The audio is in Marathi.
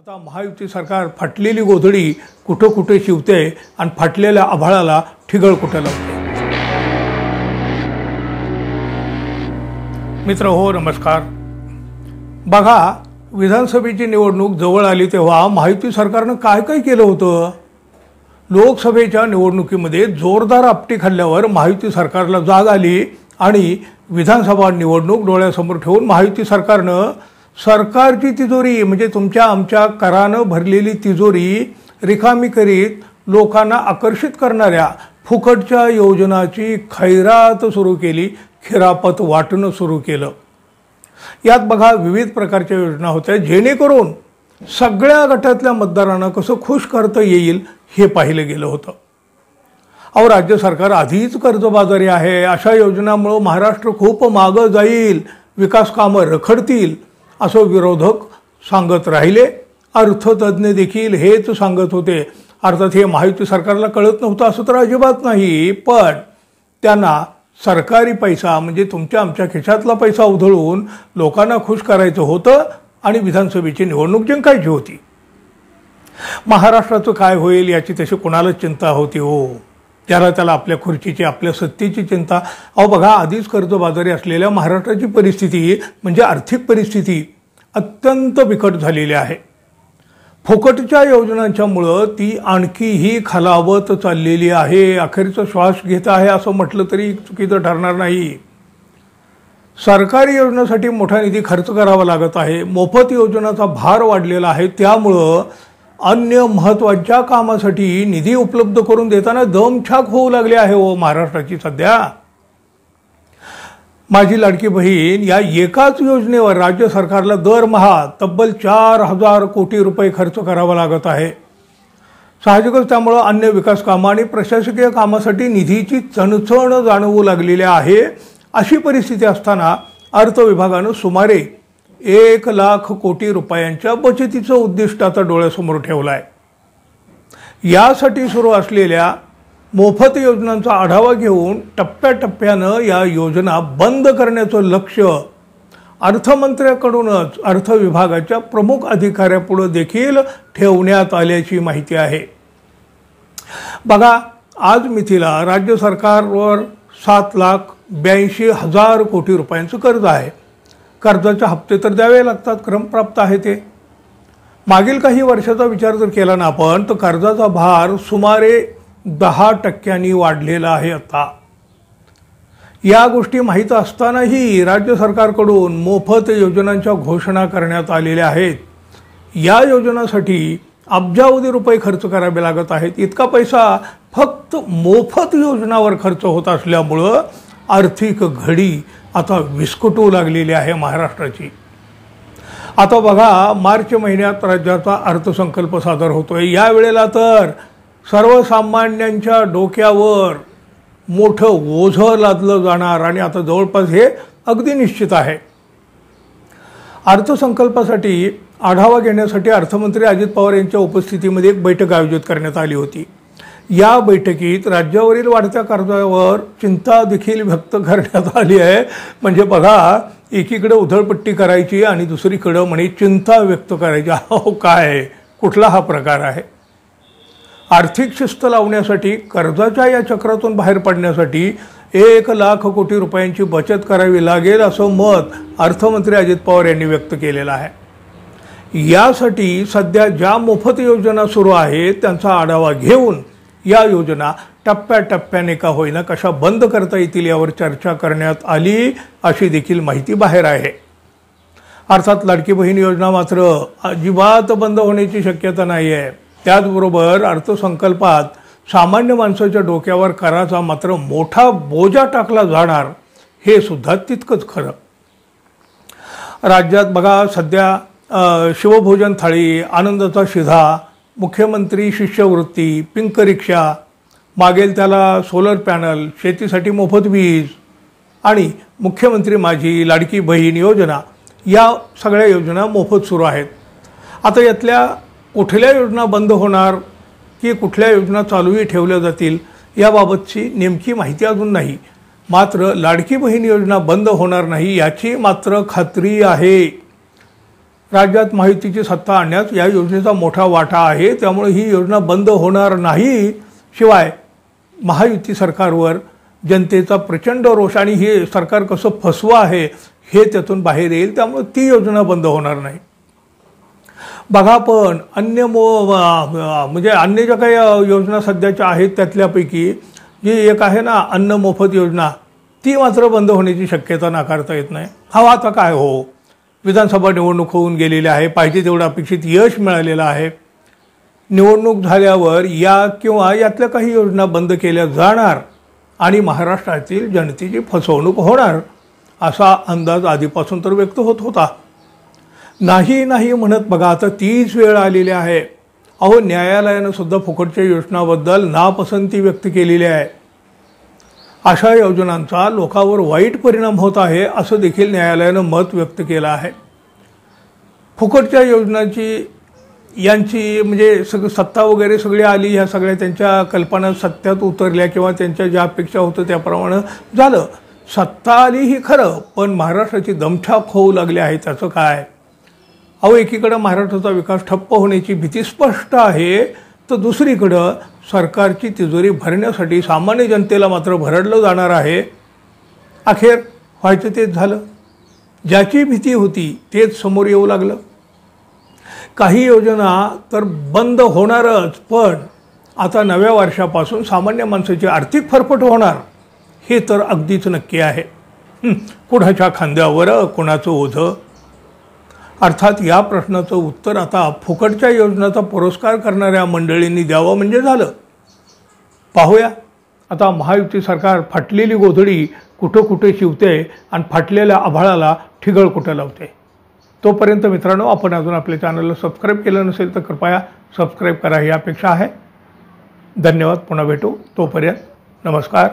आता महायुती सरकार फाटलेली गोधडी कुठं कुठे शिवते आणि फाटलेल्या आभाळाला ठिगळ कुठं लावते। मित्र हो, नमस्कार। बघा, विधानसभेची निवडणूक जवळ आली तेव्हा महायुती सरकारनं काय काय केलं होतं। लोकसभेच्या निवडणुकीमध्ये जोरदार आपटी खाल्ल्यावर महायुती सरकारला जाग आली आणि विधानसभा निवडणूक डोळ्यासमोर ठेवून महायुती सरकारनं सरकारची तिजोरी म्हणजे तुमच्या आमच्या करानं भरलेली तिजोरी रिकामी करीत लोकांना आकर्षित करणाऱ्या फुकटच्या योजनाची खैरात सुरू केली, खिरापत वाटणं सुरू केलं। यात बघा विविध प्रकारच्या योजना होत्या जेणेकरून सगळ्या गटातल्या मतदारांना कसं खुश करता येईल हे पाहिलं गेलं होतं। अहो, राज्य सरकार आधीच कर्जबाजारी आहे, अशा योजनांमुळे महाराष्ट्र खूप मागं जाईल, विकास कामं रखडतील असं विरोधक सांगत राहिले। अर्थतज्ञ देखील हेच सांगत होते। अर्थात हे महायुती सरकारला कळत नव्हतं असं तर अजिबात नाही, पण त्यांना सरकारी पैसा म्हणजे तुमच्या आमच्या खिशातला पैसा उधळून लोकांना खुश करायचं होतं आणि विधानसभेची निवडणूक जिंकायची होती। महाराष्ट्राचं काय होईल याची तशी कोणालाच चिंता होती हो, त्याला आपल्या खुर्चीची आपल्या सत्तेची चिंता। अहो बघा, आधीच कर्जबाजारी असलेल्या महाराष्ट्राची परिस्थिती म्हणजे आर्थिक परिस्थिती अत्यंत बिकट झालेली आहे। फुकटच्या योजनांच्यामुळं ती आणखीही खालावत चाललेली आहे, अखेरचा श्वास घेत आहे असं म्हटलं तरी चुकीचं ठरणार नाही। सरकारी योजनेसाठी मोठा निधी खर्च करावा लागत आहे, मोफत योजनाचा भार वाढलेला आहे, त्यामुळं अन्य महत्त्वाच्या कामासाठी निधी उपलब्ध करून देताना दमछाक होऊ लागली आहे हो महाराष्ट्राची सध्या। माझी लाडकी बहीण या एकाच योजनेवर राज्य सरकारला दरमहा तब्बल 4000 कोटी रुपये खर्च करावा लागत आहे। साहजिकच त्यामुळे अन्य विकास कामं आणि प्रशासकीय कामासाठी निधीची चणचण जाणवू लागलेली आहे। अशी परिस्थिती असताना अर्थ विभागानं सुमारे 1 लाख कोटी रुपयांच्या बचतीचं उद्दिष्ट आता डोळ्यासमोर ठेवलं आहे। यासाठी सुरू असलेल्या मोफत योजनांचा आढावा घेऊन टप्प्याटप्प्यानं या योजना बंद करण्याचं लक्ष्य अर्थमंत्र्याकडूनच अर्थ विभागाच्या प्रमुख अधिकाऱ्यापुढे देखील ठेवण्यात आल्याची माहिती आहे। बघा, आज मितीला राज्य सरकारवर 7,82,000 कोटी रुपयांचं कर्ज आहे। कर्जाचे हप्ते तर द्यावे लागतात, क्रमप्राप्त आहे ते। मागील काही वर्षाचा विचार जर केला ना आपण तर कर्जाचा भार सुमारे 10% वाढलेला आहे। आता या गोष्टी माहीत असतानाही राज्य सरकारकडून मोफत योजनांच्या घोषणा करण्यात आलेल्या आहेत। या योजनांसाठी अब्जावधी रुपये खर्च करावे लागत आहेत। इतका पैसा फक्त मोफत योजनांवर खर्च होत असल्यामुळं आर्थिक घडी आता विस्कटू लागलेली आहे महाराष्ट्राची। आता बघा, मार्च महिन्यात राज्याचा अर्थसंकल्प सादर होतोय। यावेळेला तर सर्वसामान्यांच्या डोक्यावर मोठं ओझं लादलं जाणार आणि आता जवळपास हे अगदी निश्चित आहे। अर्थसंकल्पासाठी आढावा घेण्यासाठी अर्थमंत्री अजित पवार यांच्या उपस्थितीमध्ये एक बैठक आयोजित करण्यात आली होती। या बैठकीत राज्यावरील वाढत्या कर्जावर चिंता देखील व्यक्त करण्यात आली आहे। म्हणजे बघा, एकीकडे उधळपट्टी करायची आणि दुसरीकडे म्हणे चिंता व्यक्त करायची। हो, काय कुठला हा प्रकार आहे। आर्थिक शिस्त लावण्यासाठी कर्जाच्या या चक्रातून बाहेर पडण्यासाठी 1 लाख कोटी रुपयांची बचत करावी लागेल असं मत अर्थमंत्री अजित पवार यांनी व्यक्त केलेलं आहे। यासाठी सध्या ज्या मोफत योजना सुरू आहेत त्यांचा आढावा घेऊन या योजना टप्प्याटप्प्याने का होईना कशा बंद करता येतील यावर चर्चा करण्यात आली अशी देखील माहिती बाहेर आहे। अर्थात लाडकी बहीण योजना मात्र अजिबात बंद होण्याची शक्यता नाही आहे। त्याचबरोबर अर्थसंकल्पात सामान्य माणसाच्या डोक्यावर कराचा मात्र मोठा बोजा टाकला जाणार हे सुद्धा तितकंच खरं। राज्यात बघा, सध्या शिवभोजन थाळी, आनंदाचा शिधा, मुख्यमंत्री शिष्यवृत्ती, पिंक रिक्षा, मागेल त्याला सोलर पॅनल, शेतीसाठी मोफत वीज आणि मुख्यमंत्री माझी लाडकी बहीण योजना, या सगळ्या योजना मोफत सुरू आहेत। आता यातल्या कुठल्या योजना बंद होणार की कुठल्या योजना चालूही ठेवल्या जातील याबाबतची नेमकी माहिती अजून नाही। मात्र लाडकी बहीण योजना बंद होणार नाही याची मात्र खात्री आहे। राज्यात महायुतीची सत्ता आणण्यात या योजनेचा मोठा वाटा आहे। त्यामुळे ही योजना बंद होणार नाही। शिवाय महायुती सरकारवर जनतेचा प्रचंड रोष आणि हे सरकार कसं फसवं आहे हे त्यातून बाहेर येईल। त्यामुळे ती योजना बंद होणार नाही। बघा, पण म्हणजे अन्य ज्या काही योजना सध्याच्या आहेत त्यातल्यापैकी जी एक आहे ना अन्न मोफत योजना, ती मात्र बंद होण्याची शक्यता नाकारता येत नाही। हा आता काय हो, विधानसभा निवडणूक होऊन गेलेली आहे, पाहिजे तेवढं अपेक्षित यश मिळालेलं आहे। निवडणूक झाल्यावर या किंवा यातल्या काही योजना बंद केल्या जाणार आणि महाराष्ट्रातील जनतेची फसवणूक होणार असा अंदाज आधीपासून तर व्यक्त होत होता। नाही नाही म्हणत बघा आता तीच वेळ आलेली आहे। अहो, न्यायालयानं सुद्धा फुकटच्या योजनाबद्दल नापसंती व्यक्त केलेली आहे। अशा योजनांचा लोकांवर वाईट परिणाम होत आहे असं देखील न्यायालयानं मत व्यक्त केलं आहे। फुकटच्या योजनांची यांची म्हणजे सत्ता वगैरे सगळी आली, ह्या सगळ्या त्यांच्या कल्पना सत्यात उतरल्या किंवा त्यांच्या ज्या अपेक्षा होतं त्याप्रमाणे झालं। सत्ता आली ही खरं, पण महाराष्ट्राची दमछाक होऊ लागली आहे। त्याचं काय? अहो, एकीकडं महाराष्ट्राचा विकास ठप्प होण्याची भीती स्पष्ट आहे, तर दुसरीकडं सरकारची तिजोरी भरण्यासाठी सामान्य जनतेला मात्र भरडलं जाणार आहे। अखेर व्हायचं तेच झालं। ज्याची भीती होती तेच समोर येऊ लागलं। काही योजना तर बंद होणारच, पण आता नव्या वर्षापासून सामान्य माणसाची आर्थिक फरफट होणार हे तर अगदीच नक्की आहे। कुणाच्या खांद्यावर कोणाचं ओझं? अर्थात या प्रश्नाचं उत्तर आता फुकटच्या योजनाचा पुरस्कार करणाऱ्या मंडळींनी द्यावं म्हणजे झालं। पाहूया आता महायुती सरकार फाटलेली गोधडी कुठं कुठे शिवते आणि फाटलेल्या आभाळाला ठिगळ कुठं लावते। तोपर्यंत मित्रांनो, आपण अजून आपल्या चॅनलला सबस्क्राईब केलं नसेल तर कृपया सबस्क्राईब करा ही अपेक्षा आहे। धन्यवाद। पुन्हा भेटू, तोपर्यंत नमस्कार।